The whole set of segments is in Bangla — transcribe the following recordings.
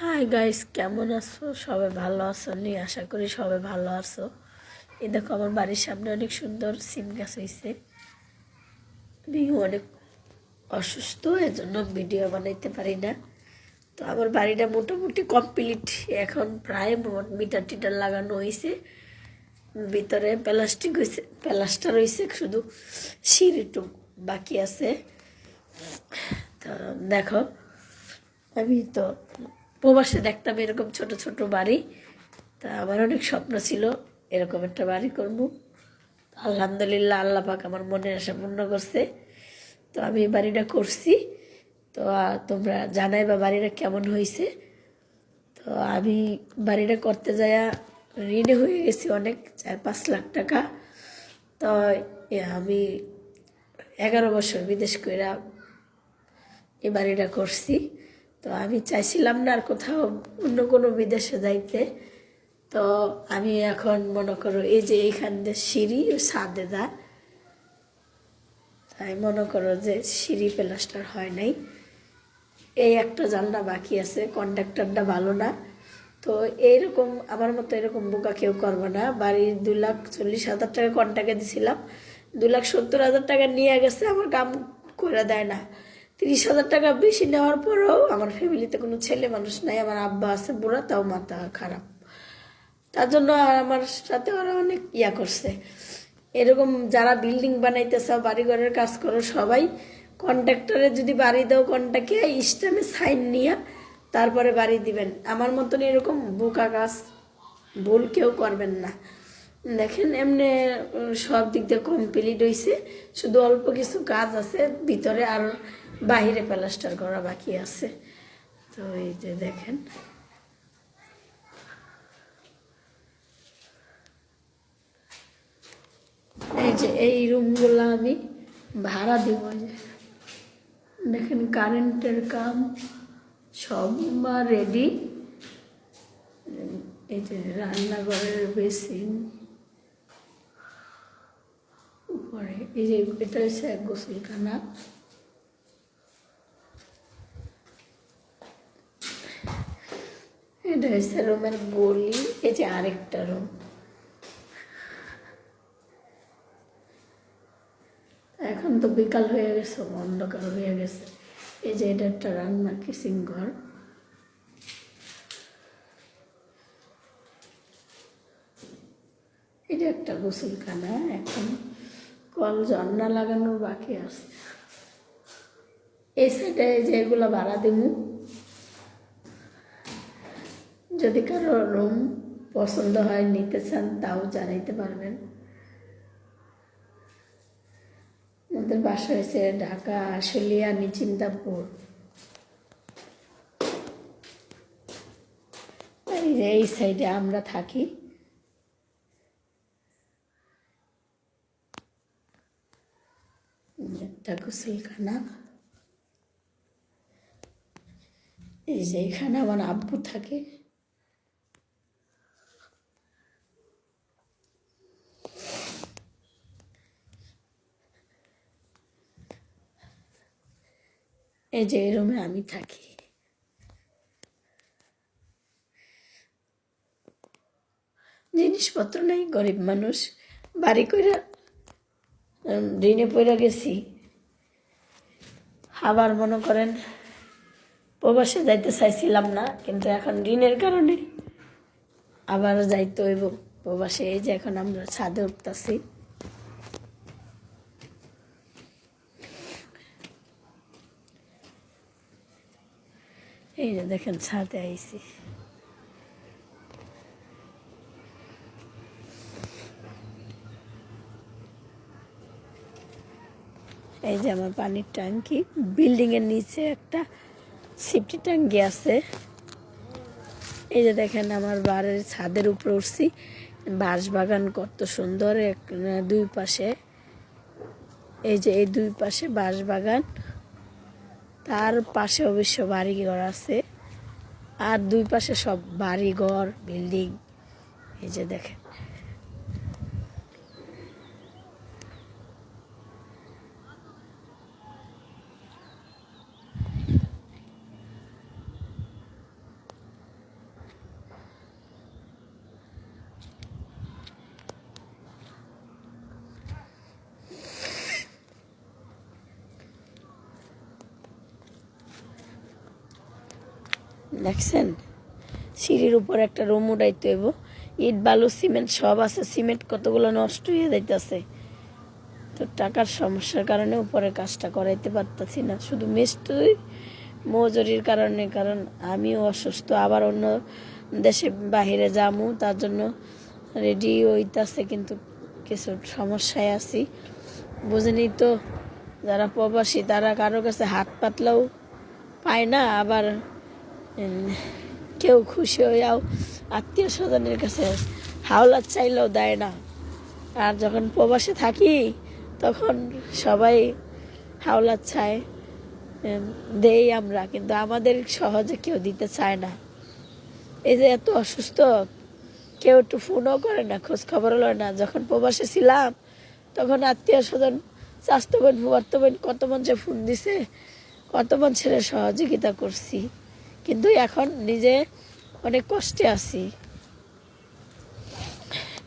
হাই গাইস, কেমন আছো? সবাই ভালো আছো নি? আশা করি সবাই ভালো আছো। এই দেখো, আমার বাড়ির সামনে অনেক সুন্দর সিম গাছ হয়েছে। আমি অনেক অসুস্থ, এজন্য ভিডিও বানাইতে পারি না। তো আমার বাড়িটা মোটামুটি কমপ্লিট। এখন প্রায় মিটার টিটার লাগানো হয়েছে, ভিতরে প্লাস্টিক হয়েছে, প্লাস্টার হয়েছে, শুধু সিঁড়িটুক বাকি আছে। তো দেখো, আমি তো প্রবাসে দেখতাম এরকম ছোট ছোট বাড়ি। তা আমার অনেক স্বপ্ন ছিল এরকম একটা বাড়ি করবো। আলহামদুলিল্লাহ, আল্লাহ পাক আমার মনের আশা পূর্ণ করছে। তো আমি এই বাড়িটা করছি। তো তোমরা জানাইবা বাড়িটা কেমন হয়েছে। তো আমি বাড়িটা করতে যাইয়া ঋণে হয়ে গেছি অনেক, 4-5 লাখ টাকা। তো আমি 11 বছর বিদেশ কইরা এই বাড়িটা করছি। তো আমি চাইছিলাম না আর কোথাও অন্য কোনো বিদেশে যাইতে। তো আমি এখন মনে করো এই যে এইখান দিয়ে সিঁড়ি ছাদে দা, তাই মনে করো যে সিঁড়ি প্লাস্টার হয় নাই। এই একটা জানলা বাকি আছে, কন্ট্রাক্টরটা ভালো না। তো এইরকম আমার মতো এরকম বোকা কেউ করবে না। বাড়ির 2,40,000 টাকা কন্ট্রাক্টে দিছিলাম, 2,70,000 টাকা নিয়ে গেছে, আমার কাম করে দেয় না। 30,000 টাকা বেশি নেওয়ার পরেও আমার ফ্যামিলিতে কোনো ছেলে মানুষ নাই, আমার আব্বা আছে বুড়া, তাও মাথা খারাপ। তার জন্য আর আমার সাথে ওরা অনেক করছে। এরকম যারা বিল্ডিং বানাইতেছে, বাড়িঘরের কাজ করো, সবাই কন্ট্রাক্টরে যদি বাড়ি দাও, কন্ট্রাক্টে স্ট্যাম্পে সাইন নিয়ে তারপরে বাড়ি দিবেন। আমার মতন এরকম বোকা কাজ ভুল কেউ করবেন না। দেখেন এমনি সব দিক দিয়ে কমপ্লিট হয়েছে, শুধু অল্প কিছু কাজ আছে ভিতরে, আর বাহিরে প্লাস্টার করা বাকি আছে। তো এই যে দেখেন, এই যে এই রুমগুলো আমি ভাড়া দিব। দেখেন কারেন্টের কাম সব রেডি। এই যে রান্নাঘরের বেসিন, উপরে এই যে এটা হচ্ছে এক গোসলখানা। এটা হচ্ছে রুমের গলি। এই যে আরেকটা রুম। এখন তো বিকাল হয়ে গেছে, অন্ধকার হয়ে গেছে। এই যে এটা একটা রান্না কিচেন ঘর। এটা একটা গোসলখানা, এখন কল ঝর্ণা লাগানোর বাকি আছে। এই সাইডে যেগুলো ভাড়া দিব, যদি কারো রুম পছন্দ হয় নিতে চান তাও জানাইতে পারবেন। আমাদের বাসা হয়েছে ঢাকা আশুলিয়া নিচিন্তাপুর। এই যে এই সাইডে আমরা থাকি। একটা গোসলখানা। এই যে এখানে আমার আব্বু থাকে। এই যে এই রুমে আমি থাকি। জিনিসপত্র নেই, গরিব মানুষ, বাড়ি কইরা ঋণে পড়ে গেছি। আবার মনে করেন প্রবাসে যাইতে চাইছিলাম না, কিন্তু এখন ঋণের কারণে আবার যাইতে হইব প্রবাসে। এই যে এখন আমরা ছাদে উঠতেছি। এই যে দেখেন ছাদে আইছি। এই যে আমার পানির ট্যাঙ্কি, বিল্ডিংয়ের নিচে একটা সেফটি ট্যাঙ্কি আছে। এই যে দেখেন আমার বাড়ির ছাদের উপরে উঠছি, বাঁশবাগান কত সুন্দর, দুই পাশে। এই যে এই দুই পাশে বাঁশবাগান, তার পাশে অবশ্য বাড়িঘর আছে, আর দুই পাশে সব বাড়িঘর বিল্ডিং। এই যে দেখেন, দেখছেন সিঁড়ির উপর একটা রুম উঠাইতে হইব, ইট বালু সিমেন্ট সব আছে, সিমেন্ট কতগুলো নষ্ট হয়ে যাইতেছে। তো টাকার সমস্যার কারণে উপরে কাজটা করাইতে পারতেছি না, শুধু মিস্ত্রি মজুরির কারণে। কারণ আমিও অসুস্থ, আবার অন্য দেশে বাহিরে যামু, তার জন্য রেডি হইতাছে, কিন্তু কিছু সমস্যায় আছি। বুঝেনি তো, যারা প্রবাসী তারা কারো কাছে হাত পাতলাও পায় না, আবার কেউ খুশি হইয়াও আত্মীয় স্বজনের কাছে হাওলাত চাইলেও দেয় না। আর যখন প্রবাসে থাকি তখন সবাই হাওলাত চায়, দেই আমরা, কিন্তু আমাদের সহজে কেউ দিতে চায় না। এই যে এত অসুস্থ, কেউ একটু ফোনও করে না, খোঁজ খবর হলো না। যখন প্রবাসে ছিলাম তখন আত্মীয় স্বজন, স্বাস্থ্য বোন, ফুয়ার্ত বোন, কত মানুষে ফোন দিছে, কত মানুষের সহযোগিতা করছি, কিন্তু এখন নিজে অনেক কষ্টে আছি,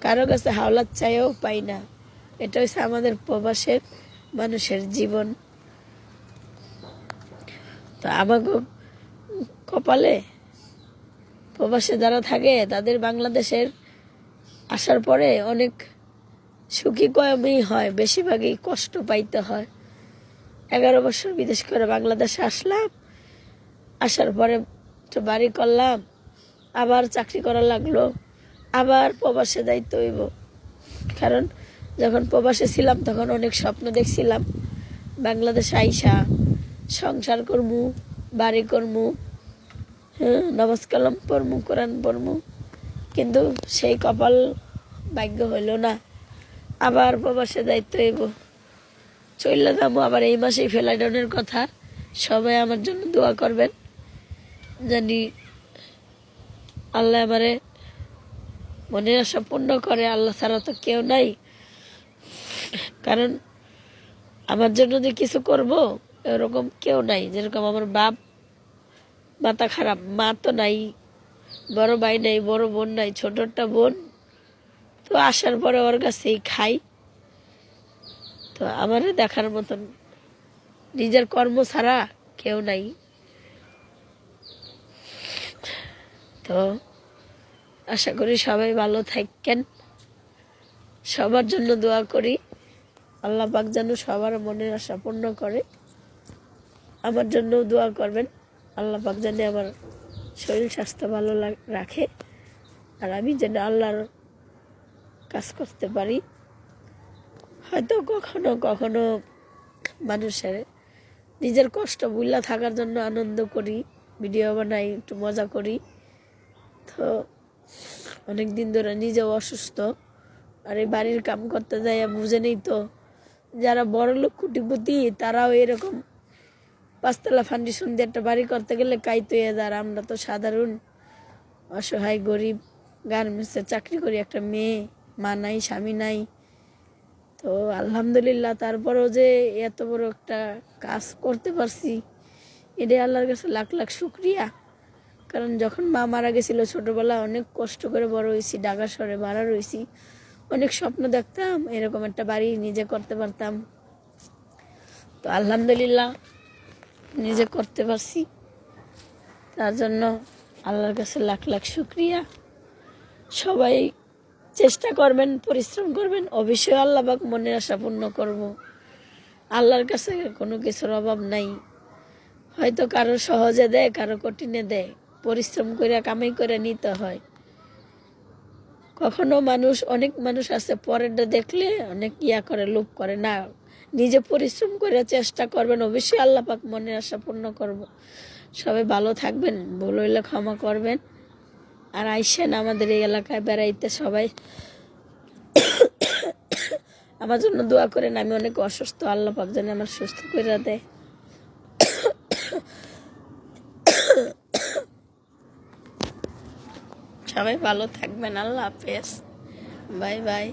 কারো কাছে হাওলাত চাইও পাই না। এটা হচ্ছে আমাদের প্রবাসের মানুষের জীবন। তো আমাকে কপালে প্রবাসে যারা থাকে তাদের বাংলাদেশের আসার পরে অনেক সুখী কমই হয়, বেশিরভাগই কষ্ট পাইতে হয়। 11 বছর বিদেশ করে বাংলাদেশে আসলাম, আসার পরে তো বাড়ি করলাম, আবার চাকরি করা লাগলো, আবার প্রবাসে যাইতে হইব। কারণ যখন প্রবাসে ছিলাম তখন অনেক স্বপ্ন দেখছিলাম, বাংলাদেশে আইসা সংসার করমু, বাড়ি করমু, নামাজ কালাম পড়মু, কোরআন পড়মু, কিন্তু সেই কপাল ভাগ্য হইল না। আবার প্রবাসে যাইতে হইব, চলে যাবো আবার এই মাসেই ফ্লাইট কথা। সবাই আমার জন্য দোয়া করবেন, জানি আল্লাহ আমারে মনের আশা পূর্ণ করে। আল্লাহ ছাড়া তো কেউ নাই, কারণ আমার জন্য যে কিছু করব এরকম কেউ নাই। যেরকম আমার বাপ মাথা খারাপ, মা তো নাই, বড় ভাই নাই, বড় বোন নাই, ছোট একটা বোন, তো আসার পরে ওর কাছেই খাই। তো আমারে দেখার মতন নিজের কর্ম ছাড়া কেউ নাই। তো আশা করি সবাই ভালো থাকেন, সবার জন্য দোয়া করি, আল্লাহ পাক যেন সবার মনের আশা পূর্ণ করে। আমার জন্য দোয়া করবেন, আল্লাহ পাক যেন আমার শরীর স্বাস্থ্য ভালো রাখে, আর আমি যেন আল্লাহর কাজ করতে পারি। হয়তো কখনো কখনো মানুষের নিজের কষ্ট ভুলা থাকার জন্য আনন্দ করি, ভিডিও বানাই, একটু মজা করি। তো অনেক দিন ধরে নিজেও অসুস্থ, আর এই বাড়ির কাম করতে যাই, বুঝে নেই তো, যারা বড় লোক কুটিপতি তারাও এরকম 5 তলা ফাউন্ডেশন দিয়ে একটা বাড়ি করতে গেলে কাইতে হয়ে যায়। আমরা তো সাধারণ অসহায় গরিব, গার্মেন্টসে চাকরি করি, একটা মেয়ে, মা নাই, স্বামী নাই। তো আলহামদুলিল্লাহ, তারপরেও যে এত বড় একটা কাজ করতে পারছি, এটাই আল্লাহর কাছে লাখ লাখ শুক্রিয়া। কারণ যখন মা মারা গেছিল ছোটবেলা, অনেক কষ্ট করে বড় হয়েছি, ঢাকা শহরে ভাড়া রয়েছি, অনেক স্বপ্ন দেখতাম এরকম একটা বাড়ি নিজে করতে পারতাম। তো আলহামদুলিল্লাহ নিজে করতে পারছি, তার জন্য আল্লাহর কাছে লাখ লাখ শুক্রিয়া। সবাই চেষ্টা করবেন, পরিশ্রম করবেন, অবশ্যই আল্লাহ পাক মনের আশা পূর্ণ করব। আল্লাহর কাছে কোনো কিছুর অভাব নাই, হয়তো কারো সহজে দেয়, কারো কঠিনে দেয়, পরিশ্রম করে কামাই করে নিতে হয়। কখনো অনেক মানুষ আছে পরেরটা দেখলে অনেক করে, লোভ করে না, নিজে পরিশ্রম করে চেষ্টা করবেন, অবশ্যই আল্লাহ পাক মনের আশা পূর্ণ করব। সবাই ভালো থাকবেন, ভুল হইলে ক্ষমা করবেন, আর আইসেন আমাদের এই এলাকায় বেড়াইতে সবাই। আমার জন্য দোয়া করেন, আমি অনেক অসুস্থ, আল্লাহ পাক যেন আমার সুস্থ করে দেয়। সবাই ভালো থাকবেন, আল্লাহ হাফেজ, বাই বাই।